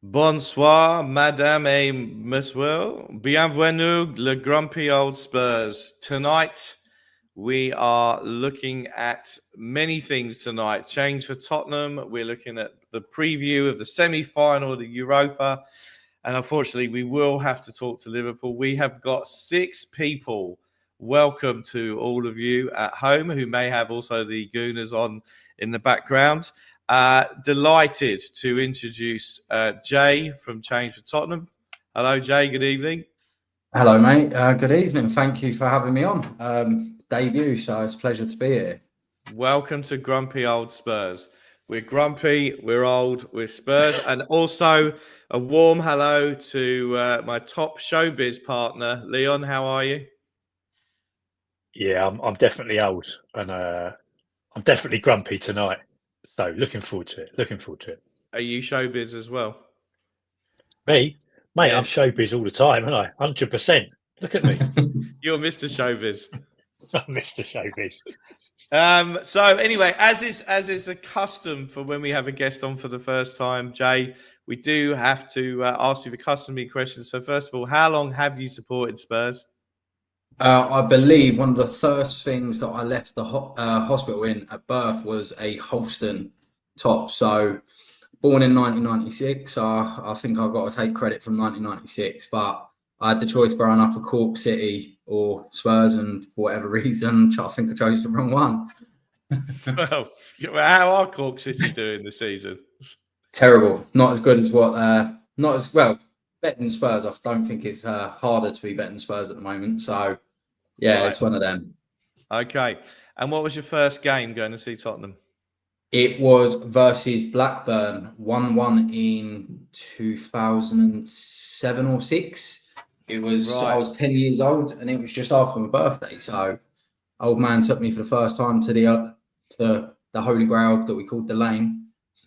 Bonsoir, Madame et Monsieur. Bienvenue, le grumpy old Spurs. Tonight, we are looking at many things tonight. Change for Tottenham. We're looking at the preview of the semi-final of the Europa. And unfortunately, we will have to talk to Liverpool. We have got 6 people. Welcome to all of you at home who may have also the Gooners on in the background. Delighted to introduce Jay from Change for Tottenham. Hello, Jay. Good evening. Hello, mate. Good evening. Thank you for having me on. Debut, so it's a pleasure to be here. Welcome to Grumpy Old Spurs. We're grumpy, we're old, we're Spurs. And also a warm hello to my top showbiz partner, Leon. How are you? Yeah, I'm definitely old, and I'm definitely grumpy tonight. So looking forward to it. Are you showbiz as well? Me, mate, Yeah. I'm showbiz all the time, aren't I? 100%. Look at me. You're Mr. Showbiz. I'm Mr. Showbiz. So anyway, as is the custom for when we have a guest on for the first time, Jay, we do have to ask you the customary questions. So first of all, how long have you supported Spurs? I believe one of the first things that I left the hospital in at birth was a Holston top. So born in 1996, I think I've got to take credit from 1996. But I had the choice growing up at Cork City or Spurs, and for whatever reason, I think I chose the wrong one. Well, how are Cork City doing this season? Terrible. Not as good as not as well. Betting Spurs, I don't think it's harder to be betting Spurs at the moment. So, yeah, Right. It's one of them. Okay. And what was your first game going to see Tottenham? It was versus Blackburn, 1-1 in 2007 or 6. It was Right. I was 10 years old, and it was just after my birthday. So, old man took me for the first time to the Holy Grail that we called the Lane.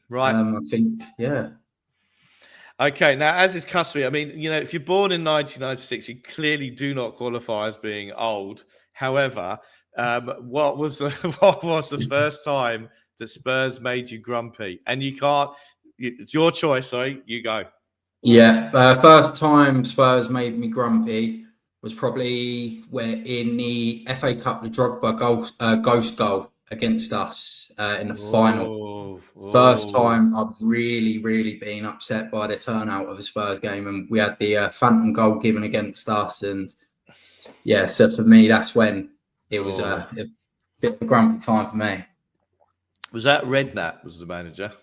Right. I think, yeah. Okay, now as is customary, I mean, if you're born in 1996, you clearly do not qualify as being old. However, what was the first time that Spurs made you grumpy? And you can't. It's your choice. Sorry, you go. Yeah, first time Spurs made me grumpy was probably in the FA Cup, the Drogba ghost goal against us in the final. First time I've really been upset by the turnout of a Spurs game, and we had the phantom goal given against us, and yeah, so for me that's when it was a bit of a grumpy time for me. Was that Redknapp was the manager?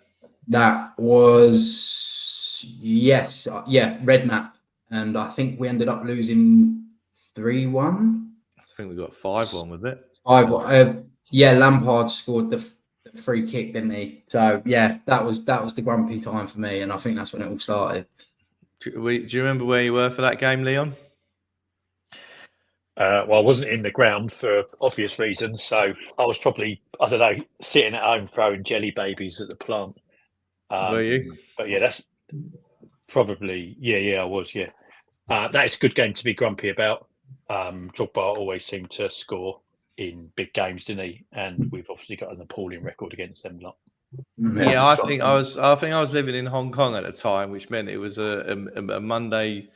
That was yes, yeah, Redknapp, and I think we ended up losing 3-1. I think we got 5-1 with it. 5-1. Yeah, Lampard scored the free kick, didn't he? So yeah, that was the grumpy time for me, and I think that's when it all started. Do you remember where you were for that game, Leon? Well, I wasn't in the ground for obvious reasons, so I was probably, I don't know, sitting at home throwing jelly babies at the plant. Were you? But yeah, that's probably, I was, yeah. That is a good game to be grumpy about. Drogba always seemed to score in big games, didn't he? And we've obviously got an appalling record against them lot. Yeah, I think I was living in Hong Kong at the time, which meant it was a Monday,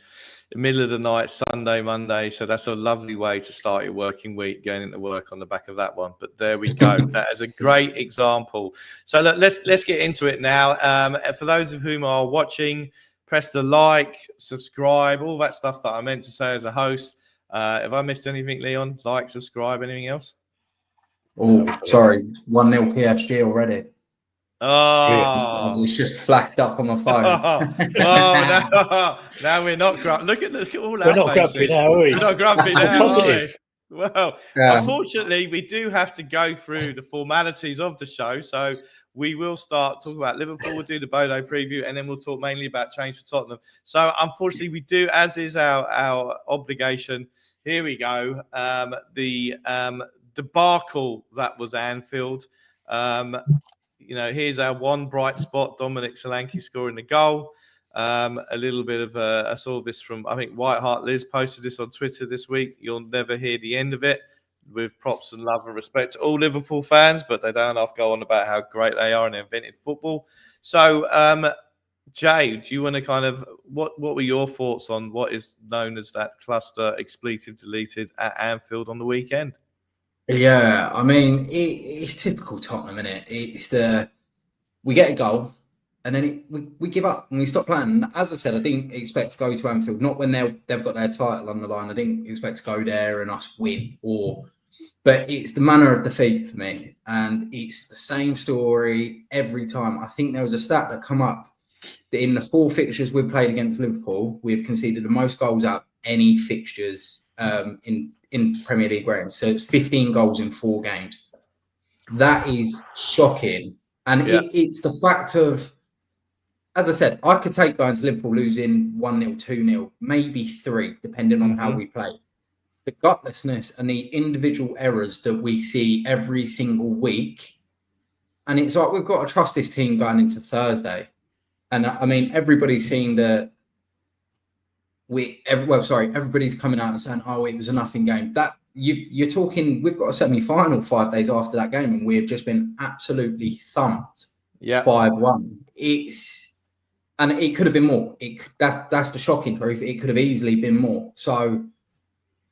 middle of the night, Sunday, Monday. So that's a lovely way to start your working week, going into work on the back of that one. But there we go. That is a great example. So look, let's get into it now. For those of whom are watching, press the like, subscribe, all that stuff that I meant to say as a host. Have I missed anything, Leon? Like, subscribe, anything else? Oh, sorry, 1-0 PSG already. Oh, it's just flashed up on my phone. Now we're not grumpy. Look at all We're our not faces. grumpy now, are we? We're not grumpy now, positive. Well, unfortunately, we do have to go through the formalities of the show. So we will start talking about Liverpool. We'll do the Bodo preview, and then we'll talk mainly about change for Tottenham. So unfortunately, we do, as is our obligation. Here we go. The debacle that was Anfield. Here's our one bright spot: Dominic Solanke scoring the goal. A little bit of I saw this from, I think, White Hart Liz posted this on Twitter this week. You'll never hear the end of it, with props and love and respect to all Liverpool fans, but they don't enough go on about how great they are and they invented football. So Jay, do you want to kind of what were your thoughts on what is known as that cluster expletive deleted at Anfield on the weekend? Yeah, I mean, it's typical Tottenham, isn't it? We get a goal and then we give up and we stop playing. And as I said, I didn't expect to go to Anfield, not when they've got their title on the line. I didn't expect to go there and us win, but it's the manner of defeat for me, and it's the same story every time. I think there was a stat that come up that in the 4 fixtures we've played against Liverpool, we've conceded the most goals out of any fixtures in Premier League ranks. So it's 15 goals in 4 games. That is shocking. And it's the fact of, as I said, I could take going to Liverpool losing 1-0, 2-0, maybe 3, depending on how we play. The gutlessness and the individual errors that we see every single week. And it's like, we've got to trust this team going into Thursday. And I mean, everybody's seeing that everybody's coming out and saying, oh, it was a nothing game. That you're talking, we've got a semi-final 5 days after that game, and we've just been absolutely thumped 5-1. And it could have been more. That's the shocking truth. It could have easily been more. So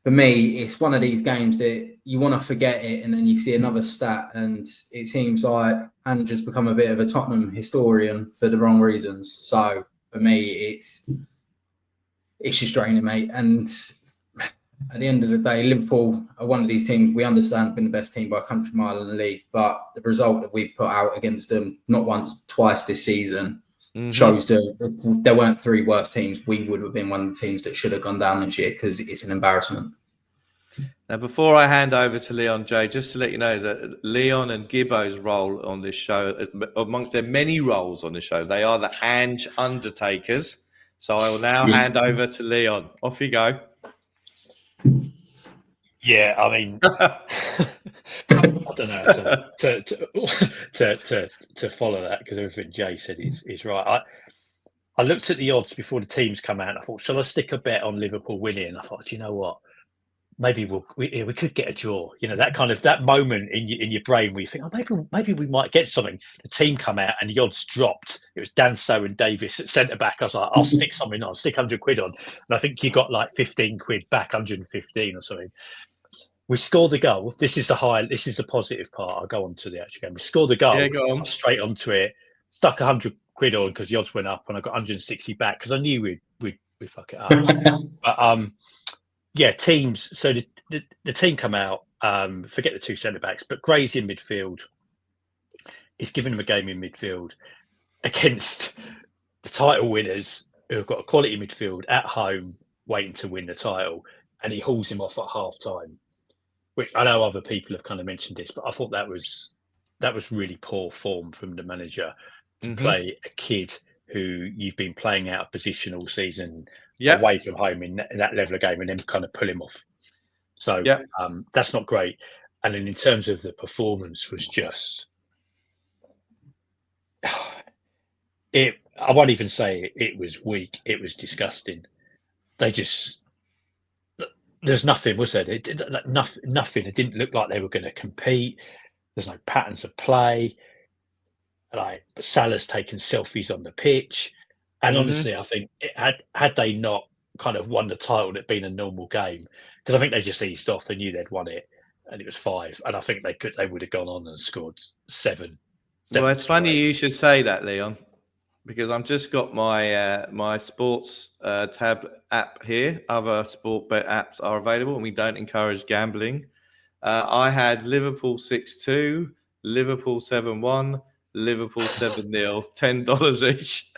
for me, it's one of these games that you want to forget it, and then you see another stat, and it seems like Andrew's become a bit of a Tottenham historian for the wrong reasons. So for me, it's just draining, mate. And at the end of the day, Liverpool are one of these teams we understand have been the best team by a country mile in the league, but the result that we've put out against them, not once, twice this season, shows that if there weren't 3 worse teams, we would have been one of the teams that should have gone down this year, because it's an embarrassment. Now, before I hand over to Leon, Jay, just to let you know that Leon and Gibbo's role on this show, amongst their many roles on the show, they are the Ange Undertakers. So I will now hand over to Leon. Off you go. Yeah, I mean, I don't know to follow that, because everything Jay said is right. I looked at the odds before the teams come out, and I thought, shall I stick a bet on Liverpool winning? I thought, you know what? Maybe we could get a draw. You know, that moment in your brain where you think, oh, maybe we might get something. The team come out and the odds dropped. It was Danso and Davis at centre back. I was like, I'll stick something on, stick 100 quid on, and I think you got like 15 quid back, 115 or something. We scored the goal. This is the positive part. I'll go on to the actual game. We scored the goal. Yeah, go on. Straight onto it. Stuck 100 quid on because the odds went up, and I got 160 back because I knew we'd fuck it up. But yeah, teams. So the team come out. Forget the 2 centre backs, but Gray's in midfield. He's giving them a game in midfield against the title winners, who have got a quality midfield at home, waiting to win the title, and he hauls him off at half time. Which I know other people have kind of mentioned this, but I thought that was really poor form from the manager to play a kid who you've been playing out of position all season, away from home in that level of game, and then kind of pull him off. So that's not great. And then in terms of the performance, was just I won't even say it was weak. It was disgusting. There's nothing, was there? Nothing. It didn't look like they were going to compete. There's no patterns of play. Like Salah's taken selfies on the pitch, and honestly, I think had they not kind of won the title, it'd been a normal game, because I think they just eased off. They knew they'd won it, and it was 5. And I think they would have gone on and scored 7. Well, it's funny you should say that, Leon, because I've just got my my sports tab app here. Other sport bet apps are available, and we don't encourage gambling. I had Liverpool 6-2, Liverpool 7-1, Liverpool 7-0, $10 each.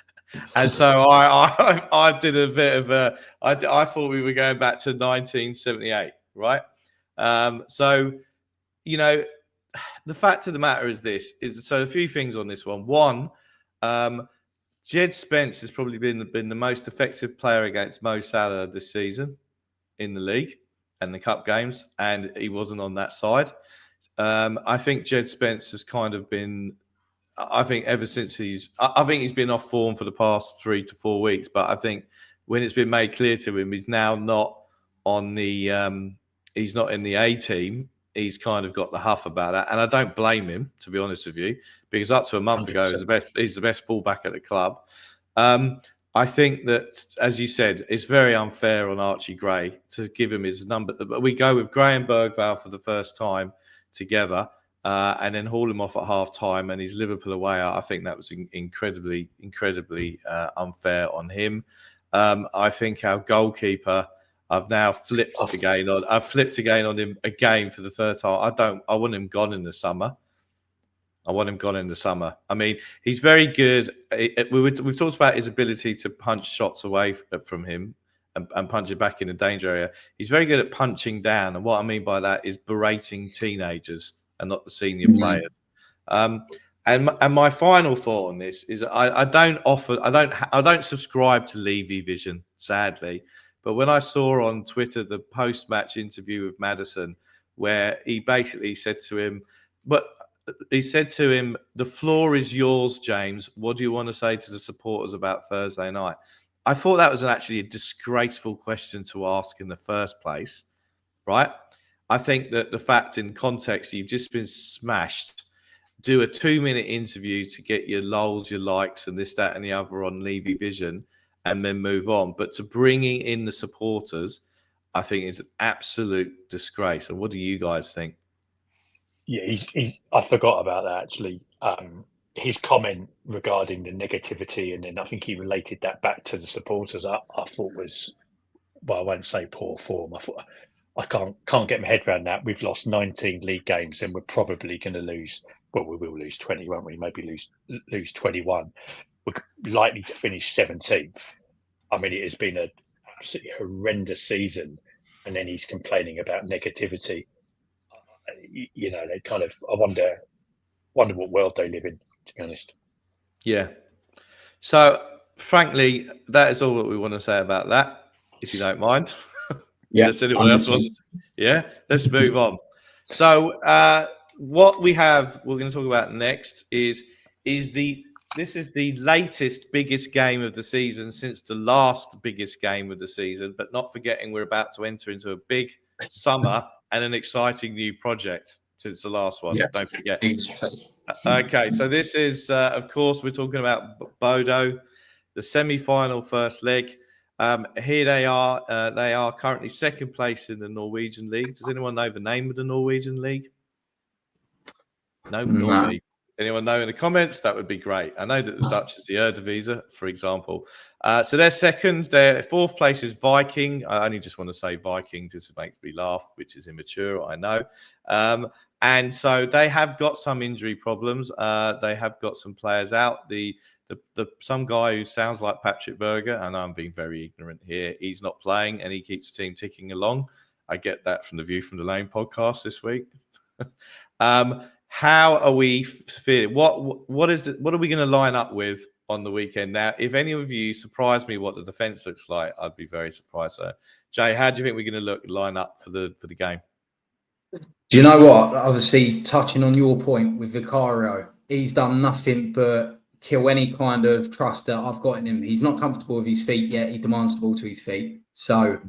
And so I did a bit of a. I thought we were going back to 1978, right? So, you know, the fact of the matter is so a few things on this one. One, Jed Spence has probably been the most effective player against Mo Salah this season in the league and the cup games, and he wasn't on that side. I think Jed Spence has kind of been. I think ever since he's been off form for the past 3 to 4 weeks. But I think when it's been made clear to him, he's now not on the. He's not in the A team. He's kind of got the huff about that, and I don't blame him, to be honest with you, because up to a month 100%. Ago, he's the best fullback at the club. I think that, as you said, it's very unfair on Archie Gray to give him his number. But we go with Gray and Bergvall for the first time together, and then haul him off at half time, and he's Liverpool away. I think that was incredibly unfair on him. I think our goalkeeper, I've now flipped again on him again for the third time. I want him gone in the summer. I mean, he's very good. We've talked about his ability to punch shots away from him and punch it back in the danger area. He's very good at punching down. And what I mean by that is berating teenagers and not the senior players. And my final thought on this is I don't subscribe to Levy Vision, sadly. But when I saw on Twitter the post-match interview with Maddison, where he basically said to him, the floor is yours, James. What do you want to say to the supporters about Thursday night? I thought that was actually a disgraceful question to ask in the first place, right? I think that the fact in context, you've just been smashed. Do a 2-minute interview to get your lols, your likes, and this, that, and the other on Levy Vision, and then move on. But to bringing in the supporters, I think is an absolute disgrace. And what do you guys think? Yeah, I forgot about that actually. His comment regarding the negativity, and then I think he related that back to the supporters. I thought was, well, I won't say poor form. I thought I can't get my head around that. We've lost 19 league games, and we're probably going to lose. Well, we will lose 20, won't we? Maybe lose 21. We're likely to finish 17th. I mean, it has been an absolutely horrendous season, and then he's complaining about negativity. You know, they kind of. I wonder what world they live in. To be honest. Yeah. So, frankly, that is all that we want to say about that. If you don't mind. Yeah. Let's move on. So, what we're going to talk about next is this is the latest biggest game of the season since the last biggest game of the season, but not forgetting we're about to enter into a big summer and an exciting new project since the last one. Yeah. Don't forget. Okay, so this is, of course, we're talking about Bodo, the semi-final first leg. Here they are. They are currently second place in the Norwegian league. Does anyone know the name of the Norwegian league? No. Anyone know in the comments? That would be great. I know that the Dutch is the Eredivisie, for example. So they're second. Their fourth place is Viking. I only just want to say Viking just to make me laugh, which is immature, I know. And so they have got some injury problems. They have got some players out. Some guy who sounds like Patrick Berger, and I'm being very ignorant here, he's not playing and he keeps the team ticking along. I get that from the View from the Lane podcast this week. How are we feeling? What are we going to line up with on the weekend? Now, if any of you surprise me what the defence looks like, I'd be very surprised. So, Jay, how do you think we're going to line up for the game? Do you know what? Obviously, touching on your point with Vicario, he's done nothing but kill any kind of trust that I've got in him. He's not comfortable with his feet yet. He demands the ball to his feet. So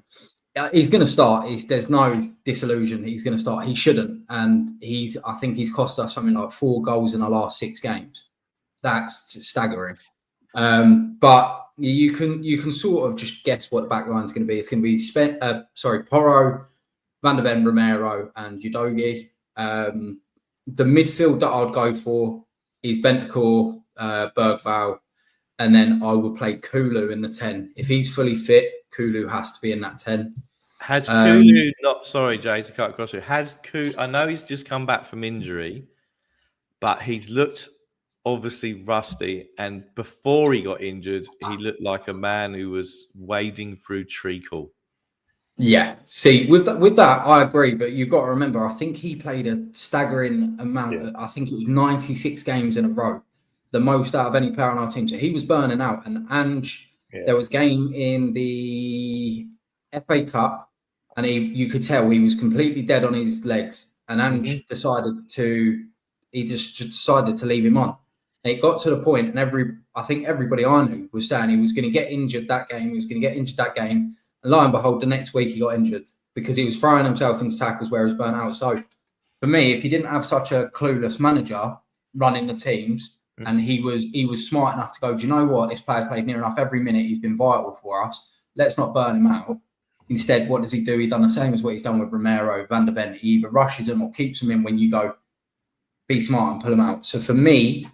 he's going to start. There's no disillusion. He's going to start. He shouldn't. And I think he's cost us something like 4 goals in the last 6 games. That's staggering. But you can sort of just guess what the back line's going to be. It's going to be Porro, Van der Ven, Romero, and Udogie. The midfield that I'd go for is Bentancur, Bergvall, and then I will play Kulu in the 10. If he's fully fit, Kulu has to be in that 10. Has Kulu not? Sorry, Jay, to cut across you. Has Kulu? I know he's just come back from injury, but he's looked obviously rusty. And before he got injured, he looked like a man who was wading through treacle. Yeah. See, with that, I agree. But you've got to remember, I think he played a staggering amount. Yeah. I think it was 96 games in a row, the most out of any player on our team. So he was burning out. And Ange. Yeah. There was a game in the FA Cup, and you could tell he was completely dead on his legs. And Ange decided to leave him on. And it got to the point, and I think everybody I knew was saying he was going to get injured that game. And lo and behold, the next week he got injured because he was throwing himself into tackles where he was burnt out. So for me, if you didn't have such a clueless manager running the teams, And he was smart enough to go, do you know what? This player's played near enough every minute. He's been vital for us. Let's not burn him out. Instead, what does he do? He's done the same as what he's done with Romero, Van der Ven. He either rushes him or keeps him in when you go, be smart and pull him out. So for me,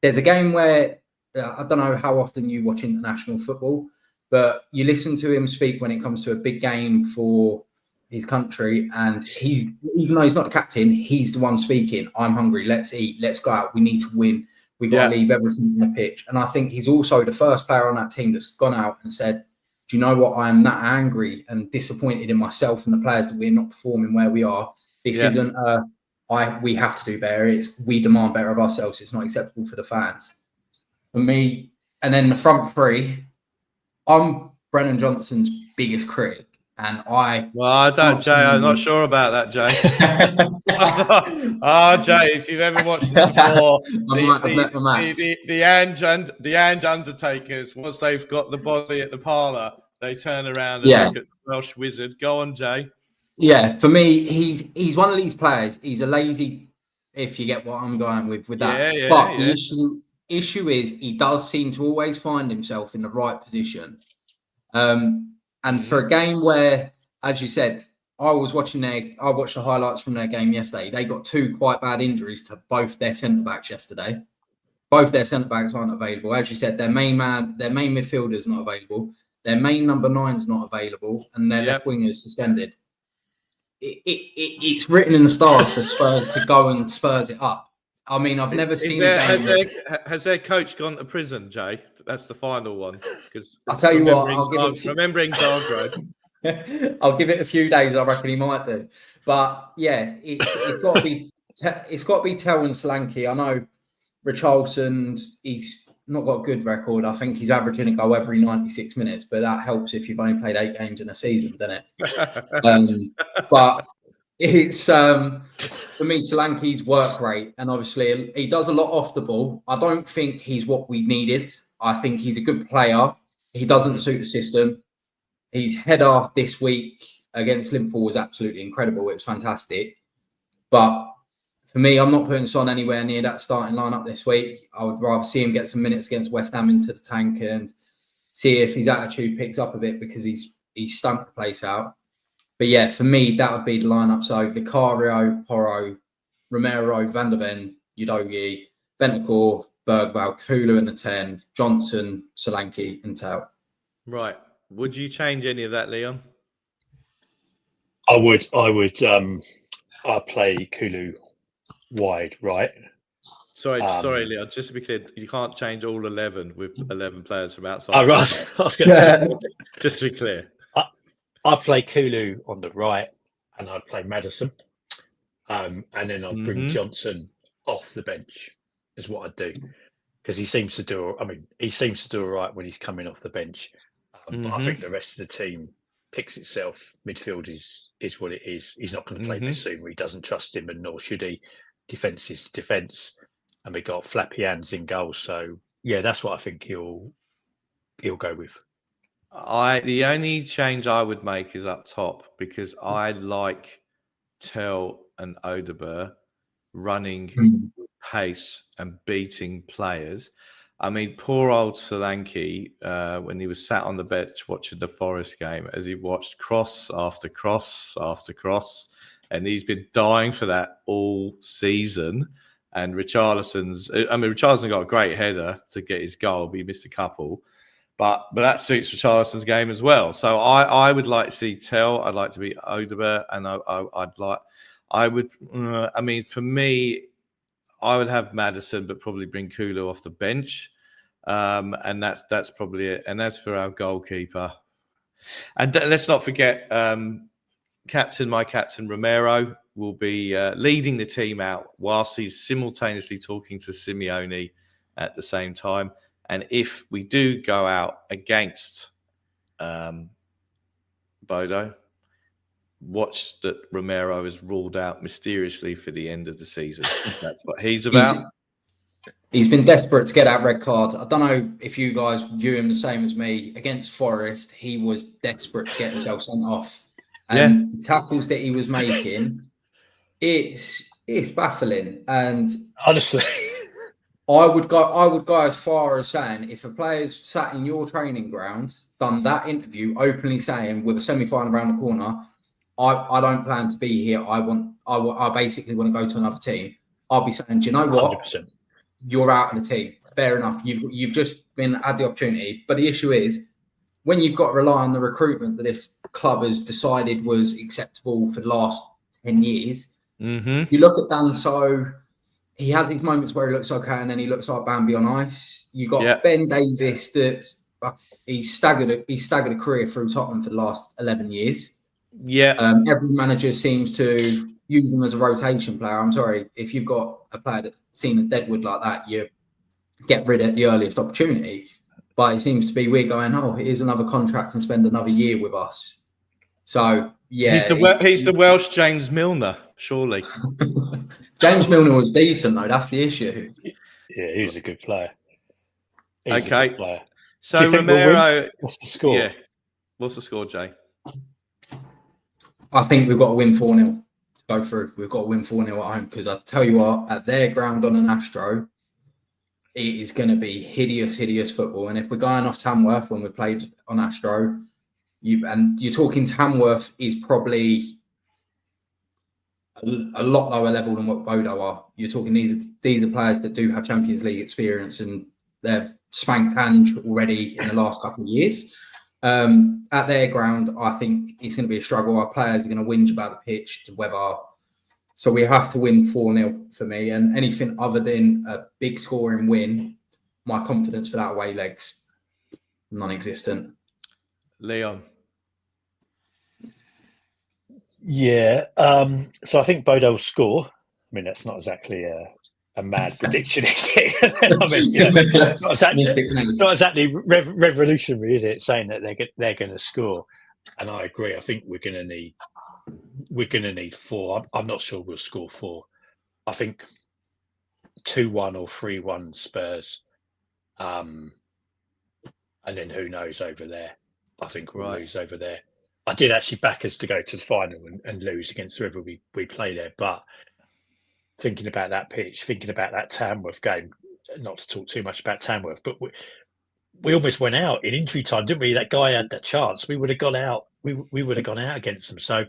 there's a game where I don't know how often you watch international football, but you listen to him speak when it comes to a big game for his country, and even though he's not the captain, he's the one speaking. I'm hungry. Let's eat. Let's go out. We need to win. We got to leave everything on the pitch. And I think he's also the first player on that team that's gone out and said, "Do you know what? I am that angry and disappointed in myself and the players that we're not performing where we are. This isn't we have to do better. It's we demand better of ourselves. It's not acceptable for the fans." For me, and then the front three, I'm Brennan Johnson's biggest critic. And I don't, Jay. I'm not sure about that, Jay. Jay, if you've ever watched it before, the Ange Undertakers, once they've got the body at the parlour, they turn around and look at the Welsh Wizard. Go on, Jay. Yeah, for me, he's one of these players. He's a lazy, if you get what I'm going with that. The issue is he does seem to always find himself in the right position. And for a game where, as you said, I watched the highlights from their game yesterday. They got two quite bad injuries to both their centre-backs yesterday. Both their centre-backs aren't available. As you said, their main midfielder's not available. Their main number 9's not available. And their left wing is suspended. It's written in the stars for Spurs to go and Spurs it up. I mean, I've never seen a game. Has their coach gone to prison, Jay? That's the final one. Because I'll tell you what, remembering Zagreb. I'll give it a few days. I reckon he might do. But yeah, it's got to be Tell and Solanke. I know Richarlison, he's not got a good record. I think he's averaging a goal every 96 minutes, but that helps if you've only played 8 games in a season, doesn't it? But it's for me, Solanke's work rate, and obviously he does a lot off the ball. I don't think he's what we needed. I think he's a good player. He doesn't suit the system. His header this week against Liverpool was absolutely incredible. It's fantastic. But for me, I'm not putting Son anywhere near that starting lineup this week. I would rather see him get some minutes against West Ham into the tank and see if his attitude picks up a bit, because he's stumped the place out. But yeah, for me, that would be the lineup. So Vicario, Porro, Romero, Van der Ven, Udogie, Bentancur, Bergvall, Kulu in the 10, Johnson, Solanke, and Tell. Right. Would you change any of that, Leon? I would. I'd play Kulu wide, right? Sorry, Leon. Just to be clear, you can't change all 11 with 11 players from outside. Oh, right. I was going to just to be clear. I'd play Kulu on the right, and I'd play Maddison, and then I'd bring Johnson off the bench. Is what I'd do, because he seems to do. I mean, he seems to do all right when he's coming off the bench. But I think the rest of the team picks itself. Midfield is what it is. He's not going to play Basuma. He doesn't trust him, and nor should he. Defense is defense, and we got flappy hands in goal. So yeah, that's what I think he'll go with. The only change I would make is up top, because I like Tell and Odegaard running pace and beating players. I mean, poor old Solanke, when he was sat on the bench watching the Forest game, as he watched cross after cross after cross, and he's been dying for that all season. And Richarlison's got a great header to get his goal, but he missed a couple. But that suits Richarlison's game as well. So I would like to see Tell. I'd like to be Odegaard, and for me, I would have Maddison, but probably bring Kulu off the bench. And that's probably it. And as for our goalkeeper, and let's not forget, my captain Romero will be leading the team out whilst he's simultaneously talking to Simeone at the same time. And if we do go out against Bodo, watch that Romero is ruled out mysteriously for the end of the season. That's what he's about. He's been desperate to get that red card. I don't know if you guys view him the same as me. Against Forest, he was desperate to get himself sent off. And the tackles that he was making, it's baffling. And honestly, I would go as far as saying if a player's sat in your training grounds, done that interview openly saying with a semi-final around the corner, I don't plan to be here. I basically want to go to another team. I'll be saying, do you know what? 100%. You're out of the team. Fair enough. You've just had the opportunity. But the issue is when you've got to rely on the recruitment that this club has decided was acceptable for the last 10 years. Mm-hmm. You look at Dan, he has these moments where he looks okay and then he looks like Bambi on ice. You got Ben Davis he's staggered a career through Tottenham for the last 11 years. Yeah. Every manager seems to use him as a rotation player. I'm sorry, if you've got a player that's seen as deadwood like that, you get rid at the earliest opportunity. But it seems to be we're going, here's another contract and spend another year with us. So yeah, he's the Welsh James Milner, surely. James Milner was decent though. That's the issue. Yeah, he was a good player. Okay. So do you think Romero, what's the score? Yeah. What's the score, Jay? I think we've got to win 4-0 to go through. We've got to win 4-0 at home because I tell you what, at their ground on an Astro, it is going to be hideous football. And if we're going off Tamworth when we played on Astro, you're talking Tamworth is probably a lot lower level than what Bodo are. You're talking these are players that do have Champions League experience and they've spanked Ange already in the last couple of years. At their ground, I think it's going to be a struggle. Our players are going to whinge about the pitch to whether. So we have to win 4-0 for me. And anything other than a big scoring win, my confidence for that away leg's non-existent. Leon. Yeah. So I think Bodo will score. I mean, that's not exactly a mad prediction, is it? I mean, not exactly revolutionary, is it? Saying that they're going to score, and I agree. I think we're going to need 4. I'm not sure we'll score 4. I think 2-1 or 3-1 Spurs, and then who knows over there. I think we'll lose over there. I did actually back us to go to the final and lose against whoever we play there, but thinking about that pitch, thinking about that Tamworth game, not to talk too much about Tamworth, but we almost went out in injury time, didn't we? That guy had that chance. We would have gone out. We would have gone out against them. So,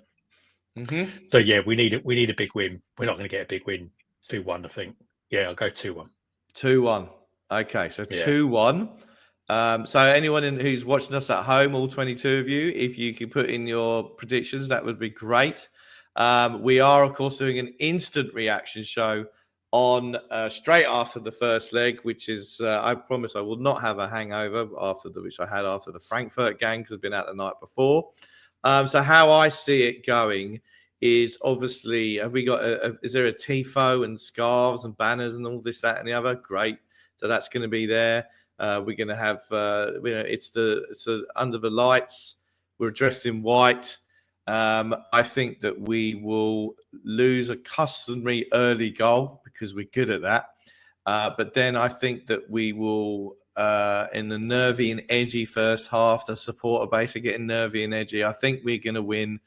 So yeah, we need a big win. We're not going to get a big win. 2-1, I think. Yeah, I'll go 2-1. 2-1. Okay, so 2-1. So anyone who's watching us at home, all 22 of you, if you can put in your predictions, that would be great. We are, of course, doing an instant reaction show on straight after the first leg, which is, I promise I will not have a hangover which I had after the Frankfurt game because I've been out the night before. So how I see it going is obviously, have we got, is there a tifo and scarves and banners and all this, that and the other? Great. So that's going to be there. We're going to have, it's under the lights. We're dressed in white. I think that we will lose a customary early goal because we're good at that. But then I think that we will, in the nervy and edgy first half, the supporter base are getting nervy and edgy. I think we're going to win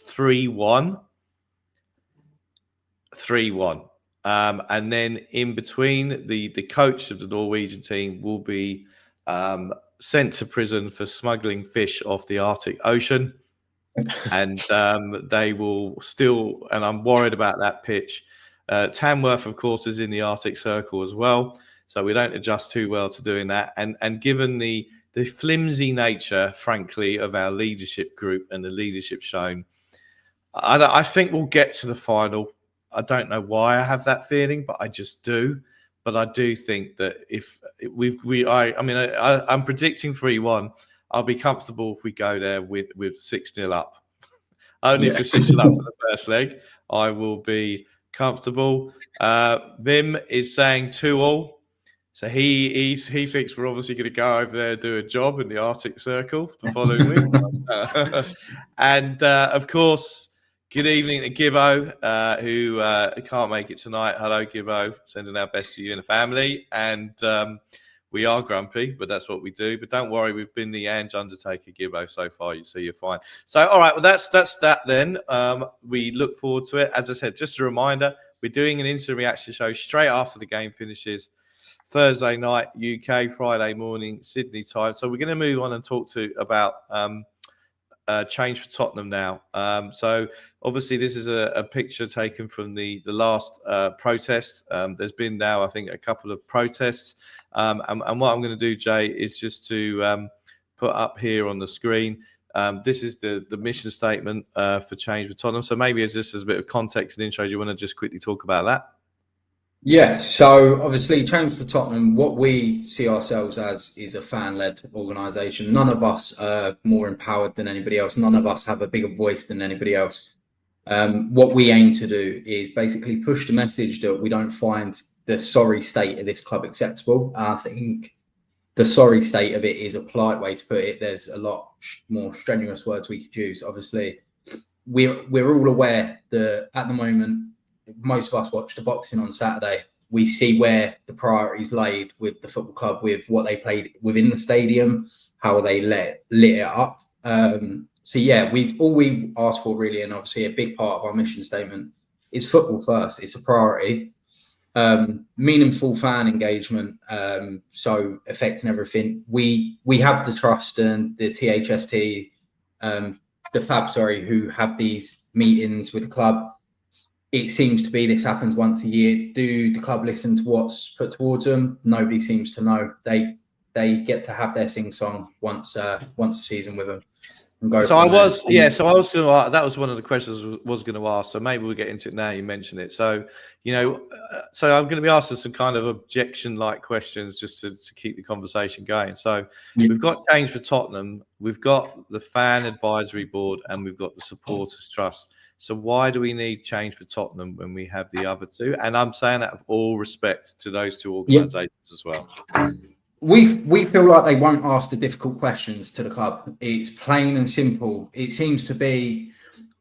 3-1. 3-1. And then in between, the coach of the Norwegian team will be sent to prison for smuggling fish off the Arctic Ocean. And they will still, and I'm worried about that pitch. Tamworth, of course, is in the Arctic Circle as well. So we don't adjust too well to doing that. And given the flimsy nature, frankly, of our leadership group and the leadership shown, I think we'll get to the final. I don't know why I have that feeling, but I just do. But I do think that if I'm predicting 3-1. I'll be comfortable if we go there with 6-0 up. Only if we're 6-0 up for the first leg, I will be comfortable. Vim is saying 2-2. So he thinks we're obviously going to go over there and do a job in the Arctic Circle the following week. And of course, good evening to Gibbo, who can't make it tonight. Hello, Gibbo. Sending our best to you and the family. And we are grumpy, but that's what we do. But don't worry, we've been the Ange Undertaker Gibbo so far, so you're fine. So, all right, well, that's that then. We look forward to it. As I said, just a reminder, we're doing an instant reaction show straight after the game finishes. Thursday night UK, Friday morning Sydney time. So we're going to move on and talk about change for Tottenham now. So obviously this is a picture taken from the last protest. There's been now, I think, a couple of protests. And what I'm going to do, Jay, is just to put up here on the screen. This is the mission statement for change for Tottenham. So maybe as just as a bit of context and intro, you want to just quickly talk about that? Yeah, so obviously Change for Tottenham, what we see ourselves as is a fan-led organisation. None of us are more empowered than anybody else. None of us have a bigger voice than anybody else. What we aim to do is basically push the message that we don't find the sorry state of this club acceptable. I think the sorry state of it is a polite way to put it. There's a lot more strenuous words we could use. Obviously, we're all aware that at the moment, most of us watch the boxing on Saturday. We see where the priorities laid with the football club, with what they played within the stadium, how they lit it up. So yeah, all we ask for really, and obviously a big part of our mission statement is football first. It's a priority. Meaningful fan engagement, so affecting everything. We have the trust and the THST, the FAB, who have these meetings with the club. It seems to be this happens once a year. Do the club listen to what's put towards them? Nobody seems to know. They get to have their sing song once a season with them. So I was going to. That was one of the questions I was going to ask. So maybe we'll get into it now. You mentioned it. So so I'm going to be asking some kind of objection-like questions just to keep the conversation going. So we've got Change for Tottenham, we've got the Fan Advisory Board, and we've got the Supporters Trust. So why do we need Change for Tottenham when we have the other two? And I'm saying that with all respect to those two organisations as well. We feel like they won't ask the difficult questions to the club. It's plain and simple. It seems to be,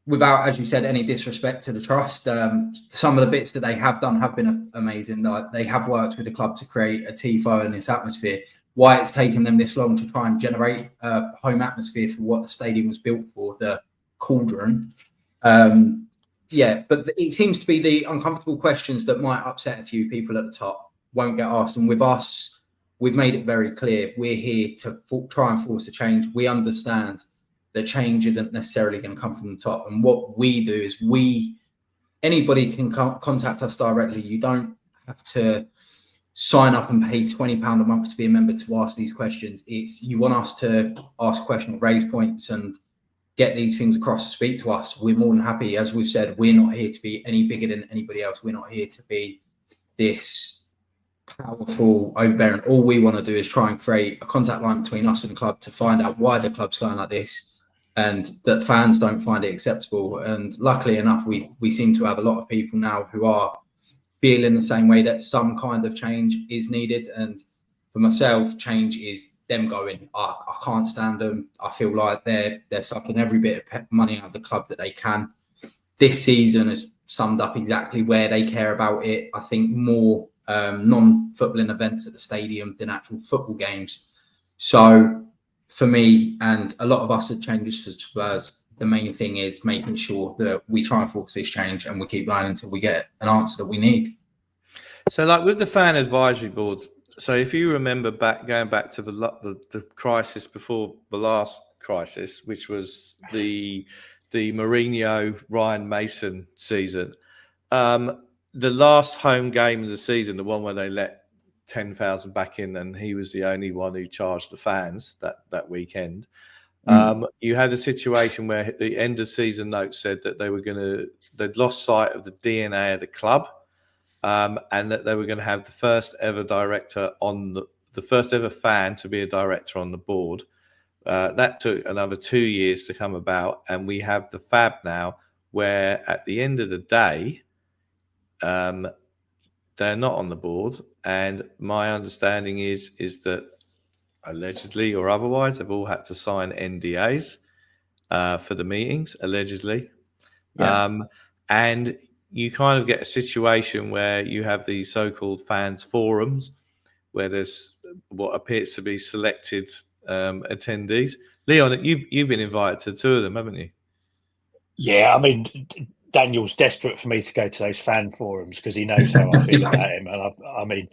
without, as you said, any disrespect to the trust. Some of the bits that they have done have been amazing. They have worked with the club to create a tifo and this atmosphere. Why it's taken them this long to try and generate a home atmosphere for what the stadium was built for, the cauldron. Yeah, but it seems to be the uncomfortable questions that might upset a few people at the top won't get asked. And with us, we've made it very clear we're here to try and force a change. We understand that change isn't necessarily going to come from the top. And what we do is anybody can contact us directly. You don't have to sign up and pay £20 a month to be a member to ask these questions. It's you want us to ask questions, raise points, and get these things across to speak to us. We're more than happy. As we've said, we're not here to be any bigger than anybody else. We're not here to be this powerful, overbearing. All we want to do is try and create a contact line between us and the club to find out why the club's going like this and that fans don't find it acceptable. And luckily enough, we seem to have a lot of people now who are feeling the same way, that some kind of change is needed. And for myself, change is them going, I can't stand them. I feel like they're sucking every bit of money out of the club that they can. This season has summed up exactly where they care about it. I think more non-footballing events at the stadium than actual football games. So for me and a lot of us at Changes for Spurs, the main thing is making sure that we try and force this change and we keep going until we get an answer that we need. So like with the Fan Advisory Board, so if you remember going back to the crisis before the last crisis, which was the Mourinho Ryan Mason season, the last home game of the season, the one where they let 10,000 back in, and he was the only one who charged the fans that weekend. You had a situation where the end of season note said that they'd lost sight of the DNA of the club. And that they were going to have the first ever director the first ever fan to be a director on the board. That took another 2 years to come about, and we have the FAB now, where at the end of the day, they're not on the board. And my understanding is that allegedly or otherwise, they've all had to sign NDAs for the meetings, allegedly. Yeah. And you kind of get a situation where you have these so-called fans forums where there's what appears to be selected attendees. Leon, you've been invited to 2 of them, haven't you? Yeah, I mean, Daniel's desperate for me to go to those fan forums because he knows how I feel about him. And I mean,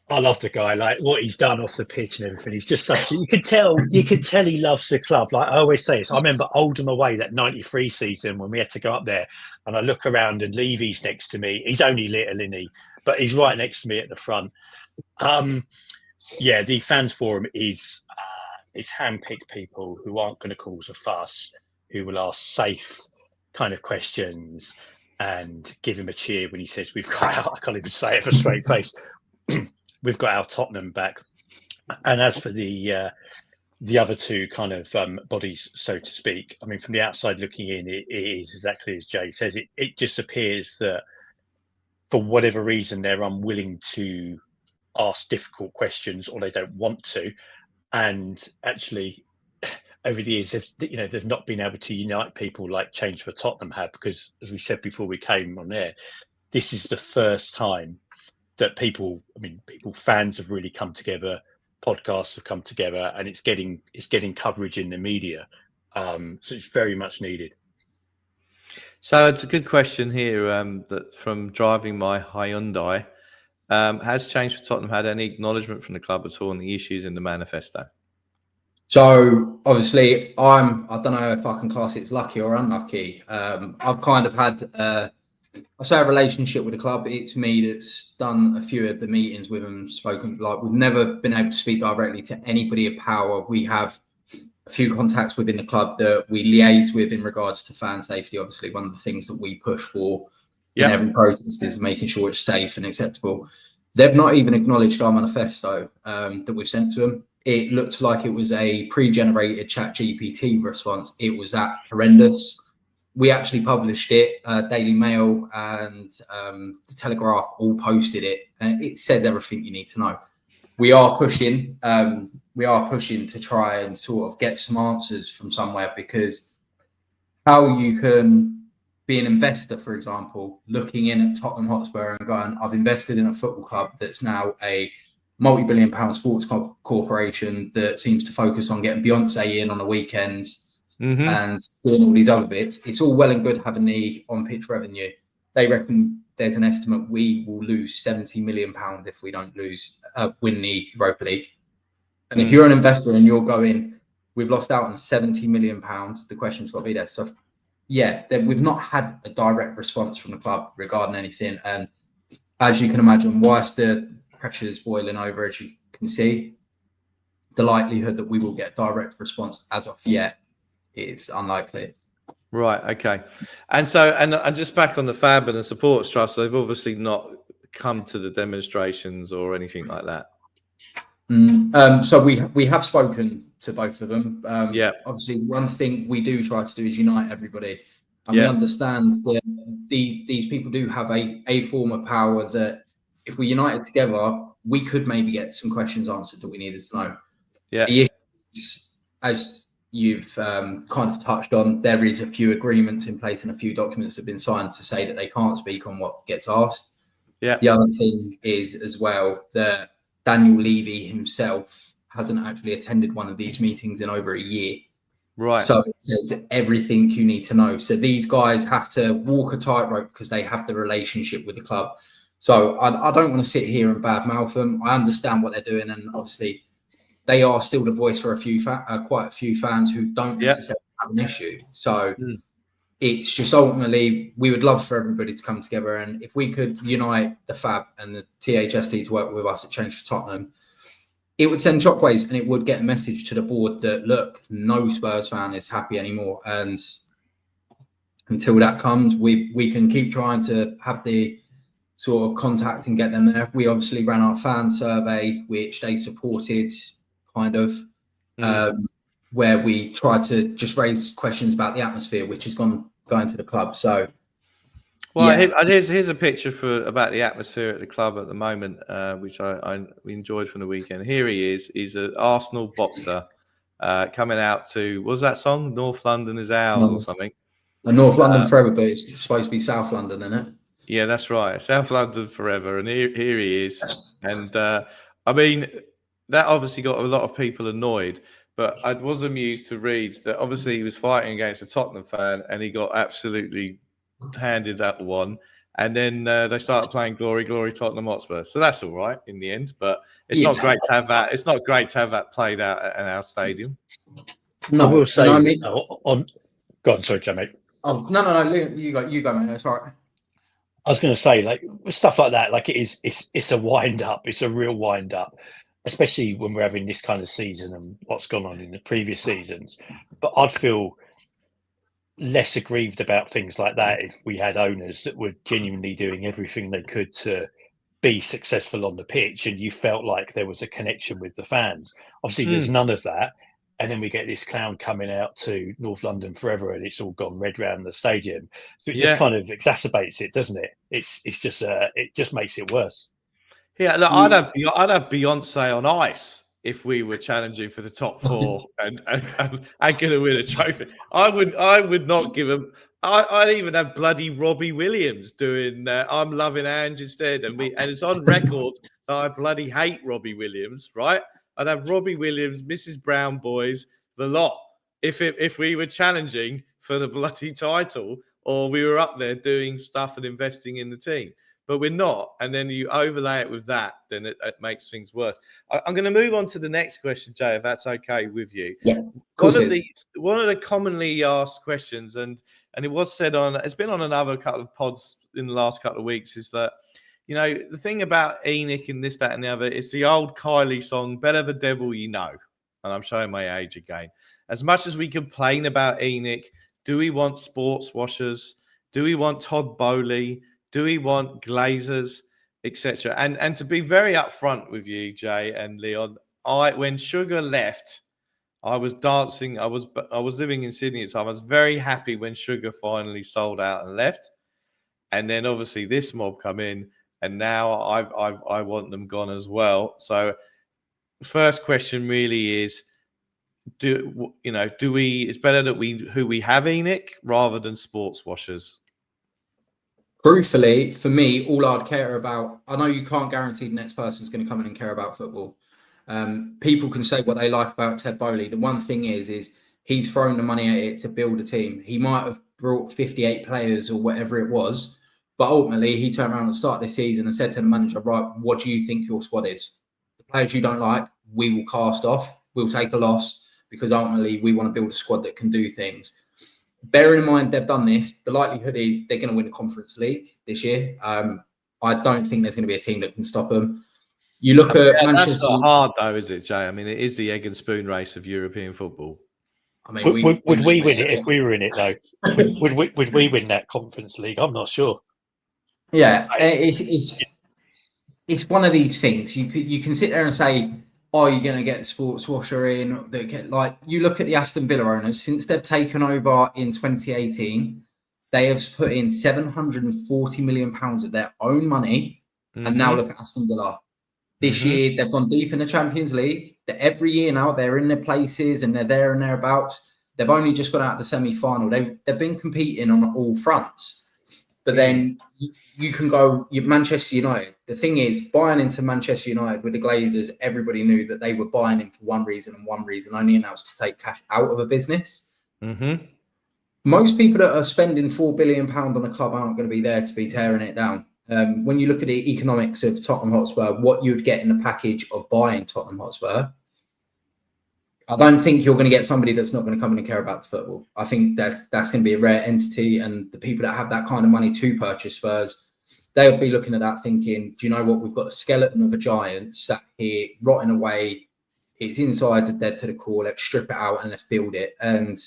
I love the guy, like what he's done off the pitch and everything. He's just such you could tell he loves the club. Like I always say, I remember Oldham away that '93 season when we had to go up there, and I look around and Levy's next to me. He's only little, isn't he? But he's right next to me at the front. Yeah, the fans forum is handpicked people who aren't going to cause a fuss, who will ask safe kind of questions and give him a cheer when he says we've got our, I can't even say it with a straight face. We've got our Tottenham back. And as for the other two kind of bodies, so to speak, I mean, from the outside looking in, it is exactly as Jay says. It just appears that for whatever reason, they're unwilling to ask difficult questions or they don't want to. And actually, over the years, they've not been able to unite people like Change for Tottenham have, because as we said before we came on air, this is the first time that fans have really come together, podcasts have come together, and it's getting coverage in the media. So it's very much needed. So it's a good question here that from Driving My Hyundai. Has Change for Tottenham had any acknowledgement from the club at all on the issues in the manifesto? So obviously, I don't know if I can class it as lucky or unlucky. I've kind of had I say a relationship with the club. It's me that's done a few of the meetings with them, spoken. Like we've never been able to speak directly to anybody of power. We have a few contacts within the club that we liaise with in regards to fan safety. Obviously, one of the things that we push for in every protest is making sure it's safe and acceptable. They've not even acknowledged our manifesto that we've sent to them. It looked like it was a pre-generated ChatGPT response. It was that horrendous. We actually published it. Daily Mail and the Telegraph all posted it. It says everything you need to know. We are pushing. We are pushing to try and sort of get some answers from somewhere, because how you can be an investor, for example, looking in at Tottenham Hotspur and going, I've invested in a football club that's now a multi-billion-pound sports corporation that seems to focus on getting Beyonce in on the weekends. And doing all these other bits. It's all well and good having the on-pitch revenue. They reckon there's an estimate we will lose £70 million if we don't win the Europa League. And if you're an investor and you're going, we've lost out on £70 million, the question's got to be there. So, yeah, we've not had a direct response from the club regarding anything. And as you can imagine, whilst the pressure is boiling over, as you can see, the likelihood that we will get a direct response as of yet is unlikely. Right. Okay. And so, and just back on the FAB and the Supporters Trust, they've obviously not come to the demonstrations or anything like that. So we have spoken to both of them. Obviously, one thing we do try to do is unite everybody, and we understand that these people do have a form of power that if we united together, we could maybe get some questions answered that we needed to know. Yeah. The issues, as you've kind of touched on, there is a few agreements in place and a few documents have been signed to say that they can't speak on what gets asked. Yeah. The other thing is as well that Daniel Levy himself hasn't actually attended one of these meetings in over a year. Right. So it says everything you need to know. So these guys have to walk a tightrope because they have the relationship with the club. So I don't want to sit here and badmouth them. I understand what they're doing, and obviously they are still the voice for quite a few fans who don't necessarily have an issue. So it's just ultimately we would love for everybody to come together, and if we could unite the FAB and the THST to work with us at Change for Tottenham, it would send shockwaves and it would get a message to the board that, look, no Spurs fan is happy anymore. And until that comes, we can keep trying to have the sort of contact and get them there. We obviously ran our fan survey, which they supported, kind of, where we tried to just raise questions about the atmosphere, which is going to the club. So, well, here's a picture about the atmosphere at the club at the moment, which we enjoyed from the weekend. Here he is. He's an Arsenal boxer coming out to, what was that song? North London is ours or something. North London forever, but it's supposed to be South London, isn't it? Yeah, that's right. South London forever. And here he is. And I mean, that obviously got a lot of people annoyed, but I was amused to read that obviously he was fighting against a Tottenham fan and he got absolutely handed that one. and then they started playing "Glory, Glory, Tottenham Hotspur." So that's all right in the end, but it's not great to have that. It's not great to have that played out at our stadium. No, I will say and I mean, go on, sorry, Joe, mate. oh no, you go, mate. That's all right. I was going to say, like stuff like that, like it's a wind up. It's a real wind up, especially when we're having this kind of season and what's gone on in the previous seasons. But I'd feel less aggrieved about things like that if we had owners that were genuinely doing everything they could to be successful on the pitch, and you felt like there was a connection with the fans. Obviously, there's none of that. And then we get this clown coming out to North London forever, and it's all gone red round the stadium. So it just kind of exacerbates it, doesn't it? It's just it just makes it worse. Yeah, look, I'd have Beyonce on ice if we were challenging for the top four and going to win a trophy. I would not give him. I'd even have bloody Robbie Williams doing "I'm Loving Ange" instead, and it's on record that I bloody hate Robbie Williams. Right? I'd have Robbie Williams, Mrs. Brown Boys, the lot. If we were challenging for the bloody title, or we were up there doing stuff and investing in the team. But we're not, and then you overlay it with that, then it makes things worse. I'm going to move on to the next question, Jay, if that's okay with you. Yeah, of course. One of the commonly asked questions, and it was said it's been on another couple of pods in the last couple of weeks, is that, the thing about Enoch and this, that, and the other, it's the old Kylie song, "Better the Devil You Know." And I'm showing my age again. As much as we complain about Enoch, do we want sports washers? Do we want Todd Bowley? Do we want Glazers, etc.? And to be very upfront with you, Jay and Leon, when Sugar left, I was dancing. I was living in Sydney at the time. I was very happy when Sugar finally sold out and left. And then obviously this mob come in, and now I want them gone as well. So first question really is, it's better that we have Enoch rather than sports washers? Truthfully, for me, all I'd care about, I know you can't guarantee the next person's going to come in and care about football. People can say what they like about Ted Bowley. The one thing is he's thrown the money at it to build a team. He might have brought 58 players or whatever it was, but ultimately he turned around and started this season and said to the manager, right, what do you think your squad is? The players you don't like, we will cast off. We'll take a loss because ultimately we want to build a squad that can do things. Bearing in mind they've done this, the likelihood is they're going to win the Conference League this year. I don't think there's going to be a team that can stop them. You look at Manchester. That's not hard, though, is it, Jay? I mean, it is the egg and spoon race of European football. I mean, would we win it if we were in it, though? would we win that Conference League? I'm not sure. Yeah, it's one of these things. You can sit there and say, "Oh, you're going to get the sports washer in." You look at the Aston Villa owners since they've taken over in 2018, they have put in £740 million of their own money, and now look at Aston Villa. This year they've gone deep in the Champions League. Every year now they're in their places and they're there and thereabouts. They've only just got out of the semi-final. They've been competing on all fronts. But then you can go Manchester United. The thing is, buying into Manchester United with the Glazers, everybody knew that they were buying in for one reason and one reason only, and that was to take cash out of a business. Most people that are spending £4 billion on a club aren't going to be there to be tearing it down. When you look at the economics of Tottenham Hotspur, what you would get in the package of buying Tottenham Hotspur, I don't think you're going to get somebody that's not going to come in and care about the football. I think that's going to be a rare entity, and the people that have that kind of money to purchase Spurs, they'll be looking at that thinking, do you know what? We've got a skeleton of a giant sat here rotting away. Its insides are dead to the core. Let's strip it out and let's build it. And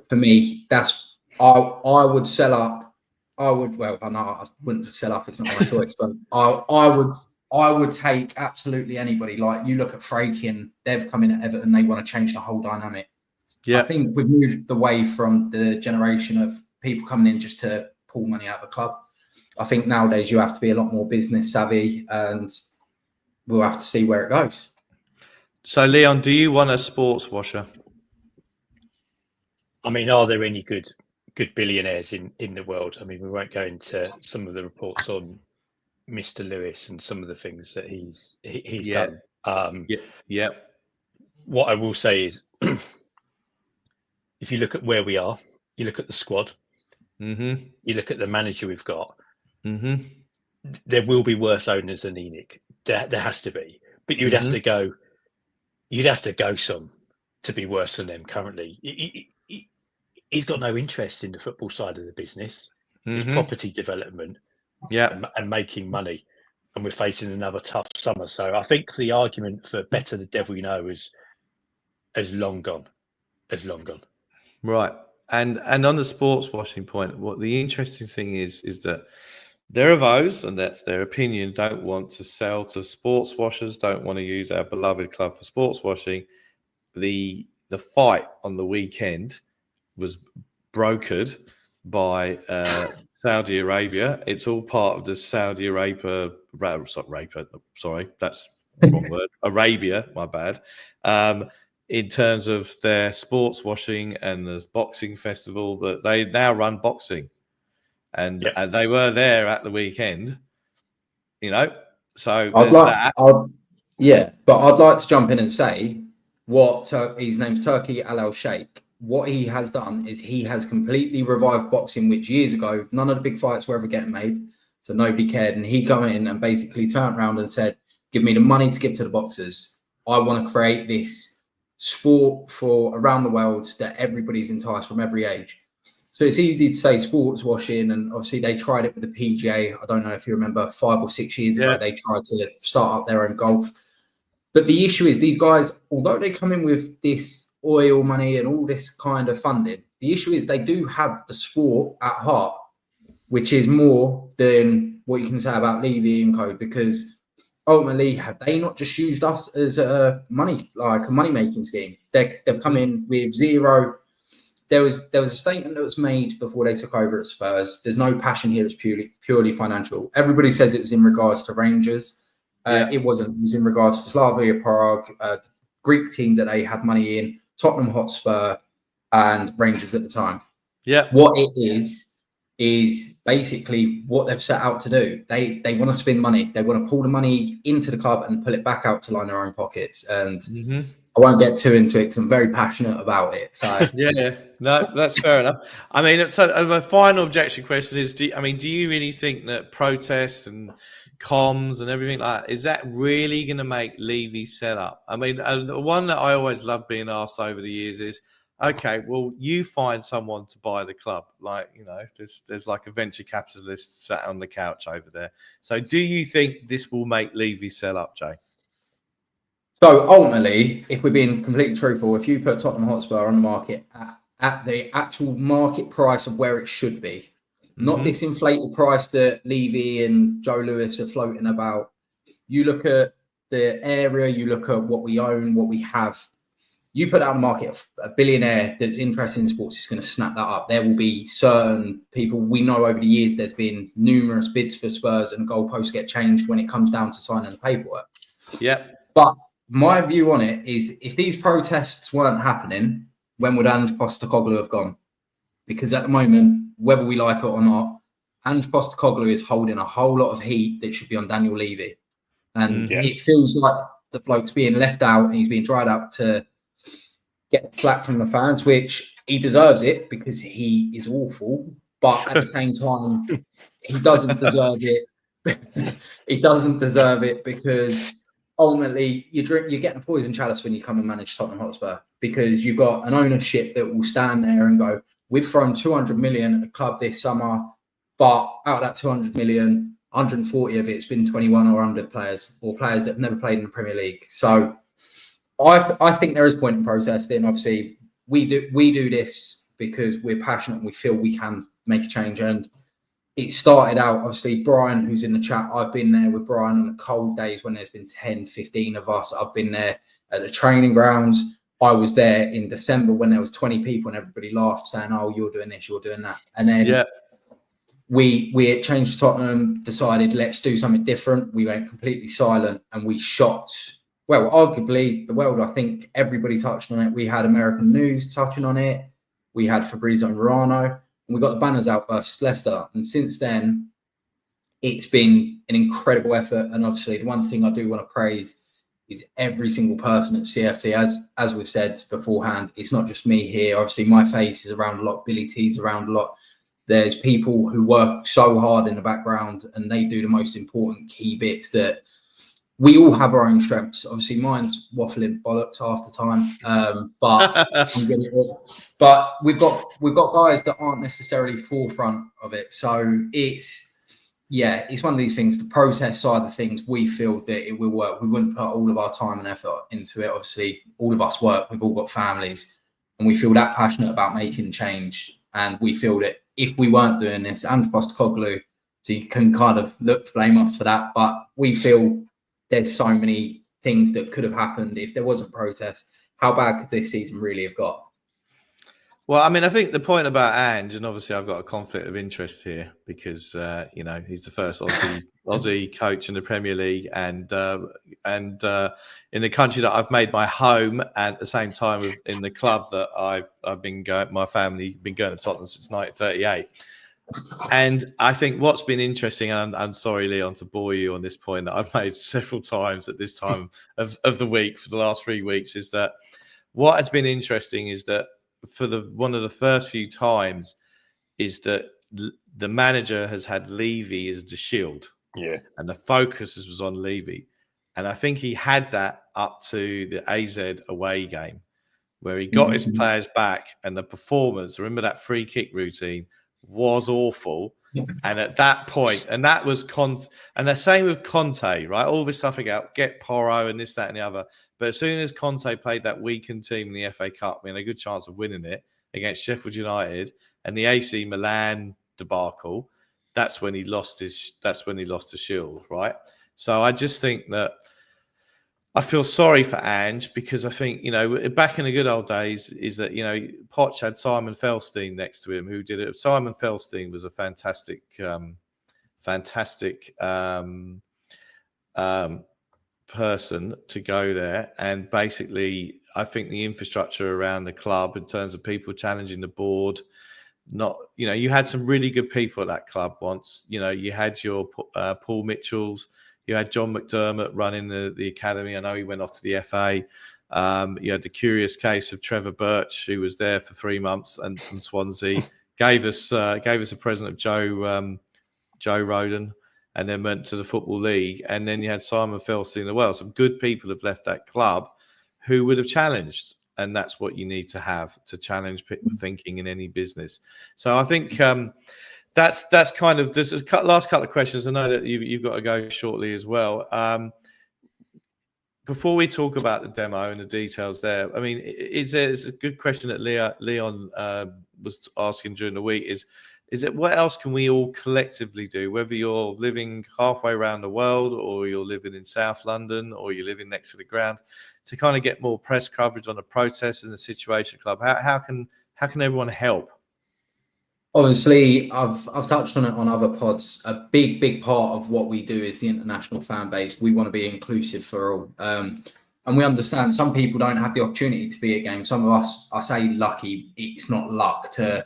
for me, I would sell up. I wouldn't sell up. It's not my choice, but I would take absolutely anybody. Like you look at Frankie, they've come in at Everton. They want to change the whole dynamic. Yeah, I think we've moved away from the generation of people coming in just to pull money out of a club. I think nowadays you have to be a lot more business savvy, and we'll have to see where it goes. So, Leon, do you want a sports washer? I mean, are there any good billionaires in the world? I mean, we won't go into some of the reports on Mr. Lewis and some of the things that he's done. What I will say is, if you look at where we are, you look at the squad, Mm-hmm. You look at the manager we've got. Mm-hmm. There will be worse owners than ENIC. There has to be, but you'd have Mm-hmm. to go. You'd have to go some to be worse than them currently. He's got no interest in the football side of the business. It's Mm-hmm. property development Yeah. and making money. And we're facing another tough summer. So I think the argument for better the devil you know has long gone. Has long gone. Right. And on the sports washing point, what the interesting thing is that there are those, and that's their opinion, don't want to sell to sports washers, don't want to use our beloved club for sports washing. The fight on the weekend was brokered by Saudi Arabia. It's all part of the Saudi Arabia. Sorry, that's the wrong word. Arabia, my bad. In terms of their sports washing and the boxing festival, that they now run boxing, and they were there at the weekend. You know, so there's that. But I'd like to jump in and say what his name's Turkey Al Sheikh. What he has done is he has completely revived boxing, which years ago none of the big fights were ever getting made, so nobody cared. And he come in and basically turned around and said, "Give me the money to give to the boxers. I want to create this sport for around the world that everybody's enticed from every age." So it's easy to say sports washing, and obviously they tried it with the PGA. I don't know if you remember 5 or 6 years ago, they tried to start up their own golf. But the issue is these guys, although they come in with this oil money and all this kind of funding, the issue is they do have the sport at heart, which is more than what you can say about Levy and co. Because ultimately, have they not just used us as a money-making scheme? They've come in with zero. There was a statement that was made before they took over at Spurs. There's no passion here. It's purely financial. Everybody says it was in regards to Rangers. It wasn't. It was in regards to Slavia Prague, Greek team that they had money in, Tottenham Hotspur, and Rangers at the time. Yeah. What it is basically what they've set out to do. They want to spend money. They want to pull the money into the club and pull it back out to line their own pockets. And I won't get too into it because I'm very passionate about it. So yeah, no, that's fair enough. I mean, so my final objection question is: do you really think that protests and comms and everything like that, is that really going to make Levy set up? I mean, the one that I always love being asked over the years is, okay, well, you find someone to buy the club, like, you know, there's like a venture capitalist sat on the couch over there. So, do you think this will make Levy sell up, Jay? So ultimately, if we're being completely truthful, if you put Tottenham Hotspur on the market at the actual market price of where it should be, not this inflated price that Levy and Joe Lewis are floating about, you look at the area, you look at what we own, what we have, you put out on the market a billionaire that's interested in sports is going to snap that up. There will be certain people, we know over the years there's been numerous bids for Spurs and goalposts get changed when it comes down to signing the paperwork. Yeah. But my view on it is, if these protests weren't happening, when would Ange Postecoglou have gone? Because at the moment, whether we like it or not, Ange Postecoglou is holding a whole lot of heat that should be on Daniel Levy. And it feels like the bloke's being left out and he's being dried up to get flack from the fans, which he deserves it because he is awful. But at the same time, he doesn't deserve it. He doesn't deserve it because ultimately, you're getting a poison chalice when you come and manage Tottenham Hotspur, because you've got an ownership that will stand there and go, "We've thrown 200 million at the club this summer, but out of that 200 million, 140 of it's been 21 or under players, or players that have never played in the Premier League." So, I think there is point in protesting. Obviously, we do this because we're passionate and we feel we can make a change. And it started out, obviously, Brian, who's in the chat, I've been there with Brian on the cold days when there's been 10, 15 of us. I've been there at the training grounds. I was there in December when there was 20 people and everybody laughed saying, "Oh, you're doing this, you're doing that." And then we at Change Tottenham decided, let's do something different. We went completely silent and we shocked, well, arguably the world. I think everybody touched on it. We had American news touching on it. We had Fabrizio Romano. And we got the banners out versus Leicester. And since then, it's been an incredible effort. And obviously, the one thing I do want to praise is every single person at CFT. As we've said beforehand, it's not just me here. Obviously, my face is around a lot. Billy T's around a lot. There's people who work so hard in the background and they do the most important key bits that we all have our own strengths. Obviously, mine's waffling bollocks half the time, but I'm good at it. But we've got guys that aren't necessarily forefront of it. So it's one of these things. The protest side of things, we feel that it will work. We wouldn't put all of our time and effort into it. Obviously, all of us work. We've all got families, and we feel that passionate about making change. And we feel that if we weren't doing this, and Postecoglou, so you can kind of look to blame us for that, but we feel there's so many things that could have happened if there wasn't protest. How bad could this season really have got? Well, I mean, I think the point about Ange, and obviously I've got a conflict of interest here because he's the first Aussie coach in the Premier League, and in the country that I've made my home, and at the same time in the club that I've been going, my family been going to Tottenham since 1938. And I think what's been interesting, and I'm sorry, Leon, to bore you on this point that I've made several times at this time of the week for the last 3 weeks, is that what has been interesting is that for one of the first few times is that the manager has had Levy as the shield. Yeah. And the focus was on Levy. And I think he had that up to the AZ away game where he got his players back and the performance, remember that free kick routine, was awful. And at that point, and that was and the same with Conte, right? All this stuff about get Porro and this, that, and the other. But as soon as Conte played that weakened team in the FA Cup, I mean, a good chance of winning it against Sheffield United and the AC Milan debacle, that's when he lost the shield, right? So I just think that I feel sorry for Ange because I think, back in the good old days is that, Poch had Simon Felstein next to him who did it. Simon Felstein was a fantastic person to go there. And basically, I think the infrastructure around the club in terms of people challenging the board, you had some really good people at that club once. You had your Paul Mitchells. You had John McDermott running the academy. I know he went off to the FA. You had the curious case of Trevor Birch, who was there for 3 months and from Swansea, gave us a present of Joe Roden, and then went to the Football League. And then you had Simon Felstein as well. Some good people have left that club who would have challenged. And that's what you need to have to challenge people thinking in any business. So I think that's kind of there's a last couple of questions. I know that you've got to go shortly as well. Before we talk about the demo and the details there, I mean, it's a good question that Leon was asking during the week. Is it what else can we all collectively do? Whether you're living halfway around the world, or you're living in South London, or you're living next to the ground, to kind of get more press coverage on the protests and the Situation Club. How can everyone help? Obviously, I've touched on it on other pods. A big part of what we do is the international fan base. We want to be inclusive for all. And we understand some people don't have the opportunity to be at games. Some of us, I say lucky, it's not luck to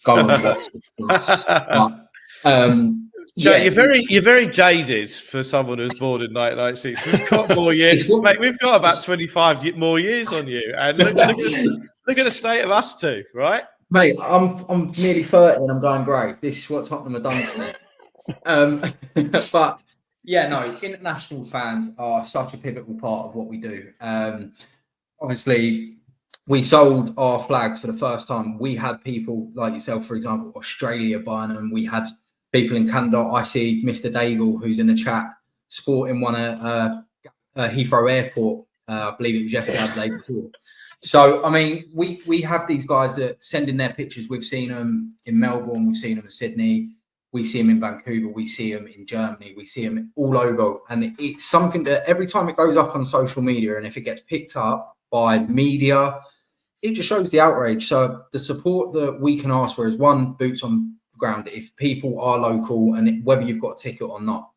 go and watch us. But, Joe, you're very jaded for someone who's born in 1996. We've got more years, mate. We've got about 25 more years on you, and look at the state of us two, right? Mate, I'm nearly 30 and I'm going great. This is what Tottenham have done to me. But yeah, no, international fans are such a pivotal part of what we do. Obviously, we sold our flags for the first time. We had people like yourself, for example, Australia buying them. We had people in Canada. I see Mr. Daigle, who's in the chat, sporting one at Heathrow Airport. I believe it was yesterday or the day before. So, I mean, we have these guys that send in their pictures. We've seen them in Melbourne. We've seen them in Sydney. We see them in Vancouver. We see them in Germany. We see them all over. And it's something that every time it goes up on social media, and if it gets picked up by media, it just shows the outrage. So the support that we can ask for is, one, boots on the ground. If people are local, and whether you've got a ticket or not,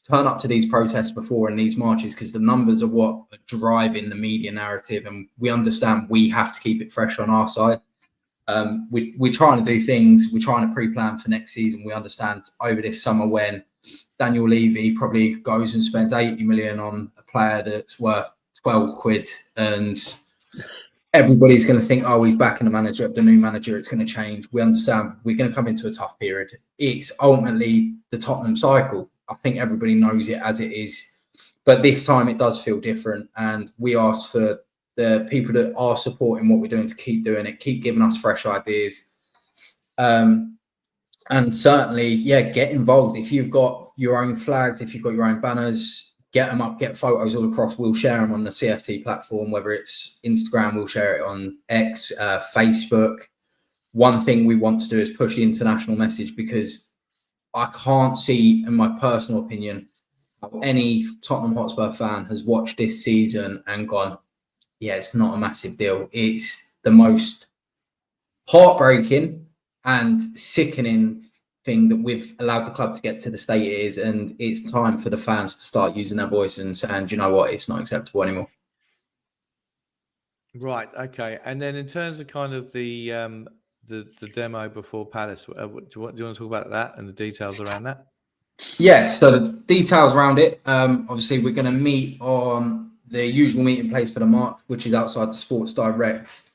turn up to these protests before and these marches, because the numbers are what are driving the media narrative, and we understand we have to keep it fresh on our side. We're trying to do things. We're trying to pre-plan for next season. We understand over this summer when Daniel Levy probably goes and spends 80 million on a player that's worth 12 quid, and everybody's going to think, oh, he's backing the new manager, it's going to change. We understand we're going to come into a tough period. It's ultimately the Tottenham cycle. I think everybody knows it as it is. But this time it does feel different. And we ask for the people that are supporting what we're doing to keep doing it, keep giving us fresh ideas. And certainly, yeah, get involved. If you've got your own flags, if you've got your own banners, get them up, get photos all across. We'll share them on the CFT platform, whether it's Instagram, we'll share it on X, Facebook. One thing we want to do is push the international message, because I can't see, in my personal opinion, how any Tottenham Hotspur fan has watched this season and gone, yeah, it's not a massive deal. It's the most heartbreaking and sickening thing that we've allowed the club to get to the state it is, and it's time for the fans to start using their voice and saying, do you know what, it's not acceptable anymore. Right. Okay. And then in terms of kind of the demo before Palace, do you want to talk about that and the details around that? Yeah. So the details around it. Obviously, we're going to meet on the usual meeting place for the March, which is outside the Sports Direct.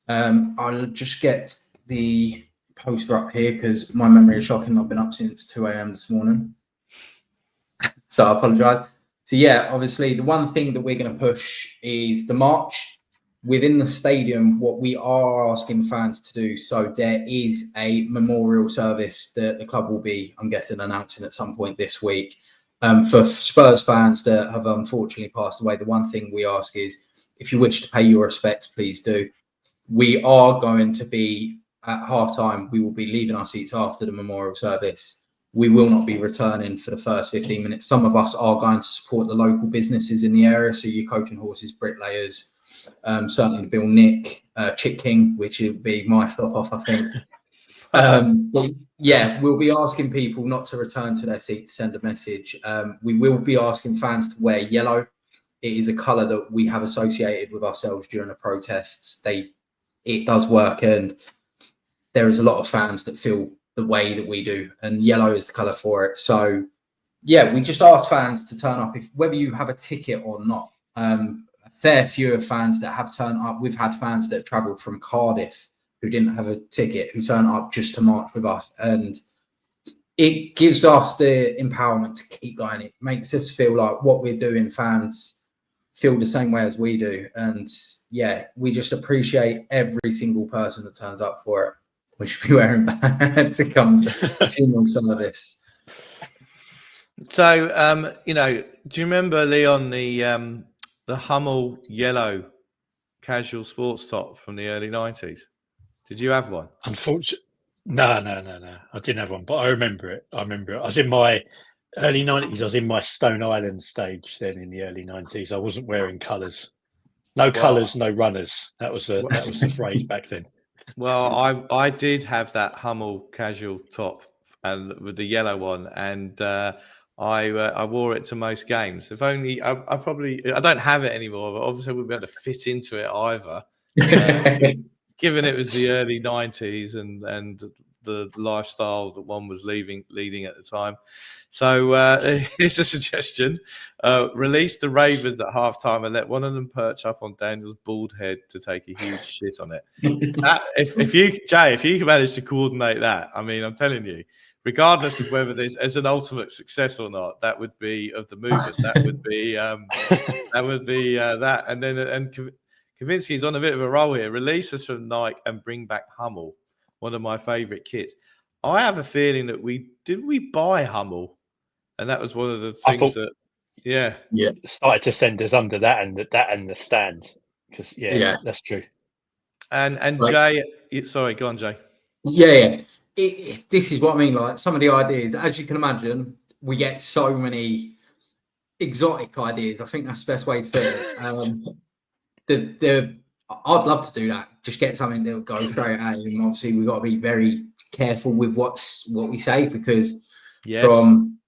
I'll just get the poster up here because my memory is shocking. I've been up since 2 a.m. this morning, so I apologise. So yeah, obviously the one thing that we're going to push is the march within the stadium. What we are asking fans to do, so there is a memorial service that the club will be, I'm guessing, announcing at some point this week, for Spurs fans that have unfortunately passed away. The one thing we ask is, if you wish to pay your respects, please do. We are going to be at half-time. We will be leaving our seats after the memorial service. We will not be returning for the first 15 minutes. Some of us are going to support the local businesses in the area, so your coach and horses, bricklayers, certainly the Bill Nick, Chick King, which will be my stop off, I think. But yeah, we'll be asking people not to return to their seats, send a message. We will be asking fans to wear yellow. It is a colour that we have associated with ourselves during the protests. It does work, and there is a lot of fans that feel the way that we do, and yellow is the colour for it. So yeah, we just ask fans to turn up, whether you have a ticket or not. A fair few of fans that have turned up. We've had fans that have travelled from Cardiff who didn't have a ticket, who turned up just to march with us, and it gives us the empowerment to keep going. It makes us feel like what we're doing, fans feel the same way as we do. And yeah, we just appreciate every single person that turns up for it. We should be wearing bad to come to the funeral service. So, do you remember, Leon, the Hummel yellow casual sports top from the early 90s? Did you have one? Unfortunately, no. I didn't have one, but I remember it. I was in my early 90s. I was in my Stone Island stage then in the early 90s. I wasn't wearing colours. No colours, no runners. That was the phrase back then. Well, I did have that Hummel casual top and with the yellow one, and I wore it to most games. If only I don't have it anymore, but obviously I wouldn't be able to fit into it either. Given it was the early 90s and the lifestyle that one was leading at the time. So here's a suggestion. Release the Ravens at halftime and let one of them perch up on Daniel's bald head to take a huge shit on it. If you manage to coordinate that, I mean, I'm telling you, regardless of whether there's as an ultimate success or not, that would be of the movement. That would be that. And then Kavinsky's on a bit of a roll here. Release us from Nike and bring back Hummel, one of my favourite kits. I have a feeling that we buy Hummel, and that was one of the things started to send us under that and the stand, because that's true. And right. Jay, sorry, go on, Jay. Yeah. This is what I mean. Like, some of the ideas, as you can imagine, we get so many exotic ideas. I think that's the best way to put it. I'd love to do that. Just get something that'll go straight at you. And obviously, we've got to be very careful with what we say, because from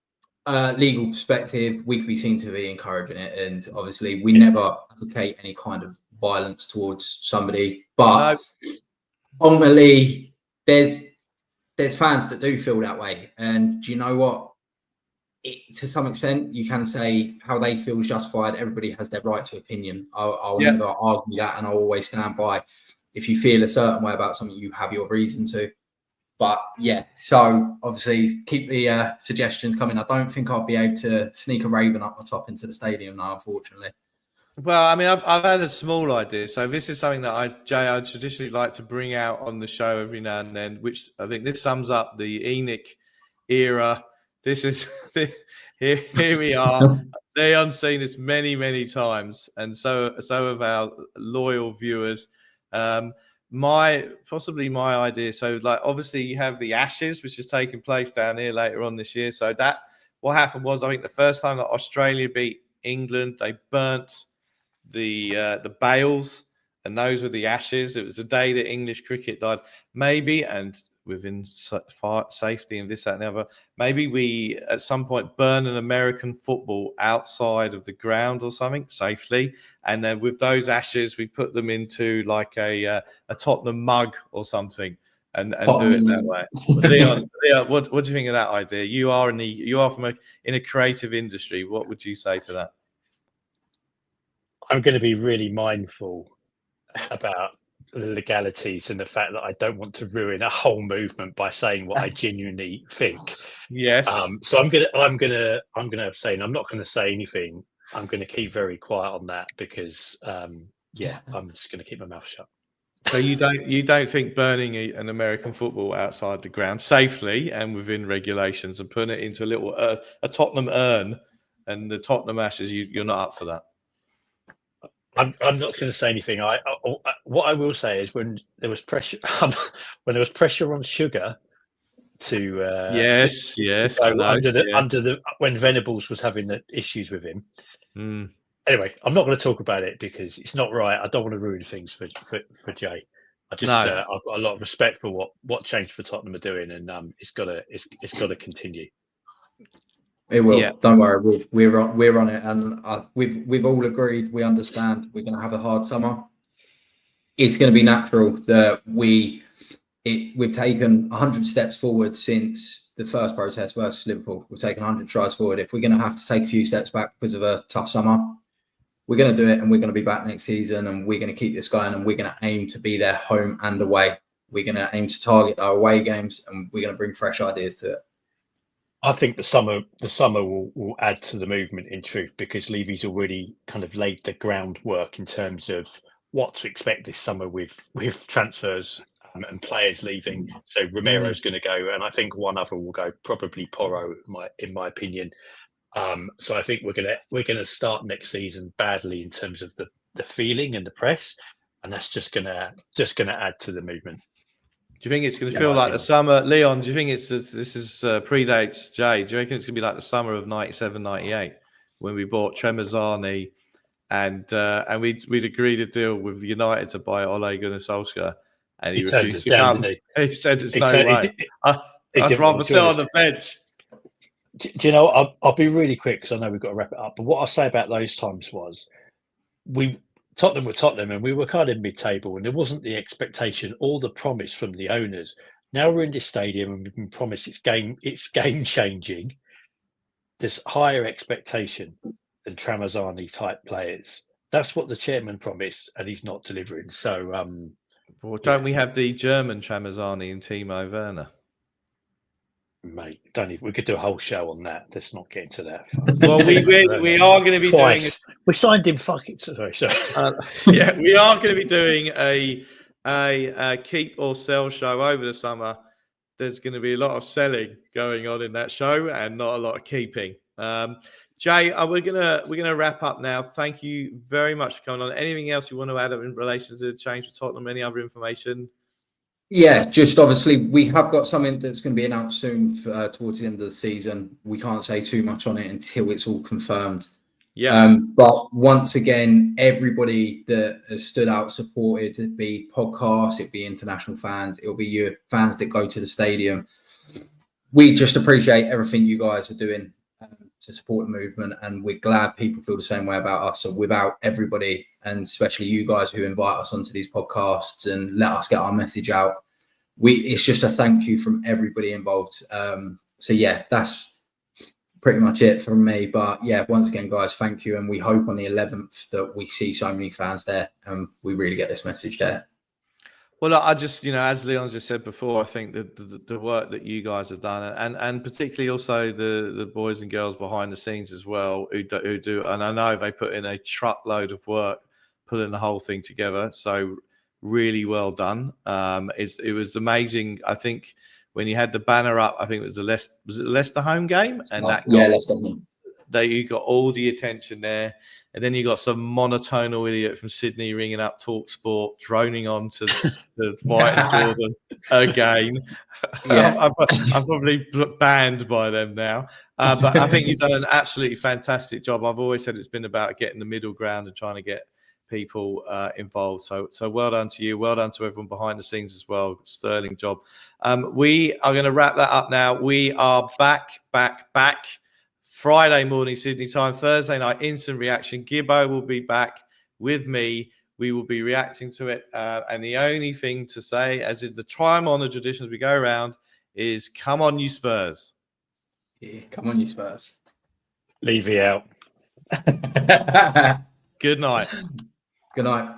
a legal perspective, we could be seen to be encouraging it. And obviously, we never advocate any kind of violence towards somebody. But ultimately, there's fans that do feel that way. And do you know what? to some extent, you can say how they feel is justified. Everybody has their right to opinion. I'll Yeah. never argue that, and I'll always stand by. If you feel a certain way about something, you have your reason to. But yeah, so obviously keep the suggestions coming. I don't think I'll be able to sneak a Raven up the top into the stadium now, unfortunately. Well, I mean, I've had a small idea. So this is something that I traditionally like to bring out on the show every now and then, which I think this sums up the ENIC era. This is here we are. Leon's seen this many, many times, and so have our loyal viewers. Possibly my idea. So, like, obviously, you have the Ashes, which is taking place down here later on this year. So that what happened was, I think the first time that Australia beat England, they burnt the bales, and those were the Ashes. It was the day that English cricket died. Maybe, and within safety and this, that, and the other, maybe we at some point burn an American football outside of the ground or something safely, and then with those ashes we put them into like a Tottenham mug or something, and do it that way. Leon, what do you think of that idea? You are in a creative industry. What would you say to that? I'm going to be really mindful about the legalities and the fact that I don't want to ruin a whole movement by saying what I genuinely think. Yes. So I'm gonna abstain. I'm not going to say anything. I'm going to keep very quiet on that because I'm just going to keep my mouth shut. So you don't think burning an American football outside the ground safely and within regulations and putting it into a Tottenham urn and the Tottenham ashes, you're not up for that? I'm not going to say anything. What I will say is when there was pressure on Sugar to go when Venables was having the issues with him. Anyway, I'm not going to talk about it because it's not right. I don't want to ruin things for Jay. I've got a lot of respect for what Change for Tottenham are doing, and it's got to continue. It will. Yeah. Don't worry. We're on it, and we've all agreed. We understand. We're going to have a hard summer. It's going to be natural that we've taken 100 steps forward since the first protest versus Liverpool. We've taken 100 tries forward. If we're going to have to take a few steps back because of a tough summer, we're going to do it, and we're going to be back next season, and we're going to keep this going, and we're going to aim to be there home and away. We're going to aim to target our away games, and we're going to bring fresh ideas to it. I think the summer will add to the movement in truth, because Levy's already kind of laid the groundwork in terms of what to expect this summer with transfers and players leaving. So Romero's going to go, and I think one other will go, probably Porro, in my opinion. So I think we're gonna start next season badly in terms of the feeling and the press, and that's just gonna add to the movement. Do you think it's going to feel like the summer, Leon? Do you think this predates Jay? Do you reckon it's going to be like the summer of 97, 98 when we bought Tremezani and we'd agreed a deal with United to buy Ole Gunnar Solskjaer, and he refused to come. He said there's no way. I'd rather sit on the bench. Do you know? I'll be really quick because I know we've got to wrap it up. But what I'll say about those times was Tottenham were Tottenham, and we were kind of mid-table, and there wasn't the expectation or the promise from the owners. Now we're in this stadium and we've been promised it's game changing. There's higher expectation than Tramezzani type players. That's what the chairman promised, and he's not delivering. So, don't we have the German Tramezzani and Timo Werner? Mate, we could do a whole show on that. Let's not get into that. Well, we are going to be doing. We signed him. Sorry. We are going to be doing a keep or sell show over the summer. There's going to be a lot of selling going on in that show, and not a lot of keeping. Jay, we're gonna wrap up now. Thank you very much for coming on. Anything else you want to add in relation to the Change for Tottenham? Any other information? Yeah, just obviously we have got something that's going to be announced soon towards the end of the season. We can't say too much on it until it's all confirmed. Yeah. But once again, everybody that has stood out, supported, it'd be podcasts, it'd be international fans, it'll be your fans that go to the stadium. We just appreciate everything you guys are doing to support the movement, and we're glad people feel the same way about us. So without everybody, and especially you guys who invite us onto these podcasts and let us get our message out, it's just a thank you from everybody involved. So yeah, pretty much it from me. But yeah, once again, guys, thank you, and we hope on the 11th that we see so many fans there, and we really get this message there. Well, I just, as Leon just said before, I think that the work that you guys have done, and particularly also the boys and girls behind the scenes as well, who do, and I know they put in a truckload of work putting the whole thing together. So really well done. It was amazing. I think when you had the banner up, I think it was the Leicester home game, and you got all the attention there. And then you got some monotonal idiot from Sydney ringing up Talk Sport, droning on to White and Jordan again. Yeah. I'm probably banned by them now. But I think you've done an absolutely fantastic job. I've always said it's been about getting the middle ground and trying to get people involved. So well done to you. Well done to everyone behind the scenes as well. Sterling job. We are going to wrap that up now. We are back. Friday morning Sydney time, Thursday night instant reaction. Gibbo will be back with me. We will be reacting to it. And the only thing to say, as in the time-honoured tradition as we go around, is come on, you Spurs. Yeah, come on, you Spurs. Leave it out. Good night. Good night.